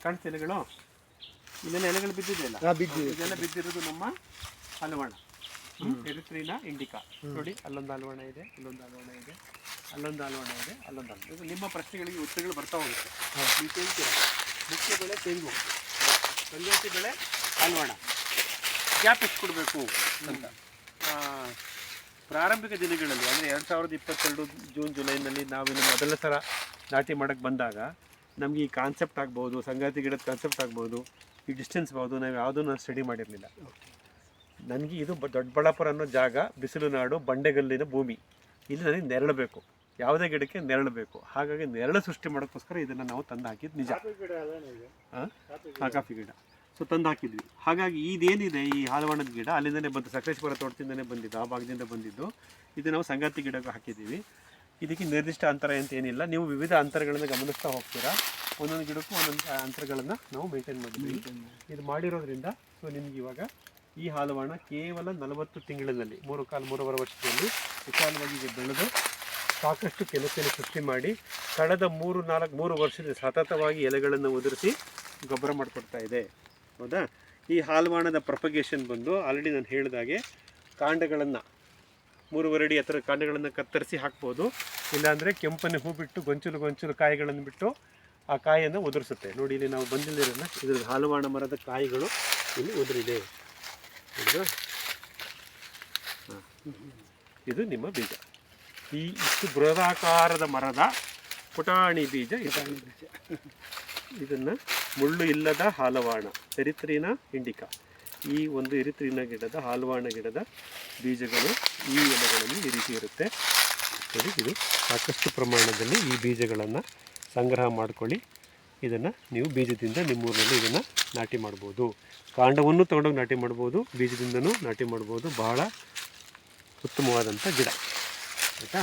ಕಾಣಿಸ್ತಾ ಎಲೆಗಳು ಇಲ್ಲೆಲ್ಲ ಎಲೆಗಳು ಬಿದ್ದಿದೆಯಲ್ಲ, ಇದೆಲ್ಲ ಬಿದ್ದಿರೋದು ನಮ್ಮ ಹಲವಾಣ, ಎರಿತ್ರಿನಾ ಇಂಡಿಕಾ. ನೋಡಿ ಅಲ್ಲೊಂದು ಹಲವಾಣ ಇದೆ, ಇಲ್ಲೊಂದು ಹಲವಾಣ ಇದೆ, ಅಲ್ಲೊಂದು ಹಲವಾಣ ಇದೆ, ಅಲ್ಲೊಂದು ಹಲವಾಣ. ಇದು ನಿಮ್ಮ ಪ್ರಶ್ನೆಗಳಿಗೆ ಉತ್ತರಗಳು ಬರ್ತಾ ಹೋಗುತ್ತೆ. ನೀವು ಕೇಳ್ತೀರಾ ಮುಖ್ಯ ಬೆಳೆ ತೆಂಗು, ಸಂಗಾತಿ ಬೆಳೆ ಹಲವಾಣ, ಗ್ಯಾಪ್ ಎಷ್ಟು ಕೊಡಬೇಕು ಅಂತ. ಪ್ರಾರಂಭಿಕ ದಿನಗಳಲ್ಲಿ ಅಂದರೆ 2022 ಜೂನ್ ಜುಲೈನಲ್ಲಿ ನಾವಿನ್ನು ಮೊದಲನೇ ಸಲ ನಾಟಿ ಮಾಡೋಕ್ಕೆ ಬಂದಾಗ ನಮಗೆ ಈ ಕಾನ್ಸೆಪ್ಟ್ ಆಗ್ಬೋದು, ಸಂಗಾತಿ ಗಿಡದ ಕಾನ್ಸೆಪ್ಟ್ ಆಗ್ಬೋದು, ಈ ಡಿಸ್ಟೆನ್ಸ್ ಆಗ್ಬೋದು, ನಾವು ಯಾವುದೂ ನಾನು ಸ್ಟಡಿ ಮಾಡಿರಲಿಲ್ಲ. ನನಗೆ ಇದು ದೊಡ್ಡಬಳ್ಳಾಪುರ ಅನ್ನೋ ಜಾಗ ಬಿಸಿಲು ನಾಡು, ಬಂಡೆಗಲ್ಲಿನ ಭೂಮಿ, ಇಲ್ಲಿ ನನಗೆ ನೆರಳಬೇಕು, ಯಾವುದೇ ಗಿಡಕ್ಕೆ ನೆರಳಬೇಕು. ಹಾಗಾಗಿ ನೆರಳು ಸೃಷ್ಟಿ ಮಾಡೋಕ್ಕೋಸ್ಕರ ಇದನ್ನು ನಾವು ತಂದು ಹಾಕಿದ್ದು ನಿಜ. ಹಾಂ, ಕಾಫಿ ಗಿಡ. ಸೊ ತಂದು ಹಾಕಿದ್ವಿ. ಹಾಗಾಗಿ ಇದೇನಿದೆ ಈ ಹಾಲವಾಣದ ಗಿಡ ಅಲ್ಲಿಂದನೇ ಬಂದು, ಸಕಲೇಶ್ಪುರ ತೋಟದಿಂದನೇ ಬಂದಿದ್ದು, ಆ ಭಾಗದಿಂದ ಬಂದಿದ್ದು. ಇದು ನಾವು ಸಂಗಾತಿ ಗಿಡಕ್ಕೆ ಹಾಕಿದ್ದೀವಿ. ಇದಕ್ಕೆ ನಿರ್ದಿಷ್ಟ ಅಂತರ ಅಂತ ಏನಿಲ್ಲ, ನೀವು ವಿವಿಧ ಅಂತರಗಳನ್ನು ಗಮನಿಸ್ತಾ ಹೋಗ್ತೀರಾ. ಒಂದೊಂದು ಗಿಡಕ್ಕೂ ಒಂದೊಂದು ಅಂತರಗಳನ್ನು ನಾವು ಮೇಂಟೈನ್ ಮಾಡಿದ್ವಿ. ಇದು ಮಾಡಿರೋದ್ರಿಂದ ಸೊ ನಿಮ್ಗೆ ಇವಾಗ ಈ ಹಾಲವಾಣ ಕೇವಲ 40 ತಿಂಗಳಿನಲ್ಲಿ 3-3.5 ವರ್ಷದಲ್ಲಿ ವಿಶಾಲವಾಗಿ ಬೆಳೆದು ಸಾಕಷ್ಟು ಕೆಲಸವನ್ನು ಸೃಷ್ಟಿ ಮಾಡಿ ಕಳೆದ 3 ವರ್ಷದ ಸತತವಾಗಿ ಎಲೆಗಳನ್ನು ಉದುರಿಸಿ ಗೊಬ್ಬರ ಮಾಡಿಕೊಡ್ತಾ ಇದೆ. ಹೌದಾ? ಈ ಹಾಲವಾಣದ ಪ್ರೊಪಗೇಷನ್ ಬಂದು ಆಲ್ರೆಡಿ ನಾನು ಹೇಳಿದಾಗೆ ಕಾಂಡಗಳನ್ನು 3.5 ಅಡಿ ಎತ್ತರ ಕಾಂಡಗಳನ್ನು ಕತ್ತರಿಸಿ ಹಾಕ್ಬೋದು. ಇಲ್ಲಾಂದರೆ ಕೆಂಪನೆ ಹೂ ಬಿಟ್ಟು ಗೊಂಚಲು ಕಾಯಿಗಳನ್ನು ಬಿಟ್ಟು ಆ ಕಾಯಿಯನ್ನು ಉದುರಿಸುತ್ತೆ. ನೋಡಿ ಇಲ್ಲಿ ನಾವು ಬಂದಿರೋದನ್ನ ಇದ್ರ ಹಾಲವಾಣ ಮರದ ಕಾಯಿಗಳು ಇಲ್ಲಿ ಉದುರಿದೆ. ಹೌದಾ? ಹಾಂ, ಇದು ನಿಮ್ಮ ಬೀಜ. ಈ ಇಷ್ಟು ಬೃಹದಾಕಾರದ ಮರದ ಪುಟಾಣಿ ಬೀಜ ಇದನ್ನು ಮುಳ್ಳು ಇಲ್ಲದ ಹಾಲವಾಣ, ಎರಿತ್ರಿನಾ ಇಂಡಿಕಾ. ಈ ಒಂದು ಎರಿತ್ರಿನಾ ಗಿಡದ ಹಾಲವಾಣ ಗಿಡದ ಬೀಜಗಳು ಈ ಎಲೆಗಳಲ್ಲಿ ಈ ರೀತಿ ಇರುತ್ತೆ. ನೋಡಿ, ಇದು ಸಾಕಷ್ಟು ಪ್ರಮಾಣದಲ್ಲಿ ಈ ಬೀಜಗಳನ್ನು ಸಂಗ್ರಹ ಮಾಡ್ಕೊಳ್ಳಿ. ಇದನ್ನು ನೀವು ಬೀಜದಿಂದ ನಿಮ್ಮೂರಿನಲ್ಲಿ ಇದನ್ನು ನಾಟಿ ಮಾಡ್ಬೋದು. ಕಾಂಡವನ್ನು ತೊಗೊಂಡೋಗಿ ನಾಟಿ ಮಾಡ್ಬೋದು, ಬೀಜದಿಂದನೂ ನಾಟಿ ಮಾಡ್ಬೋದು. ಬಹಳ ಉತ್ತಮವಾದಂಥ ಗಿಡ. ಆಯಿತಾ?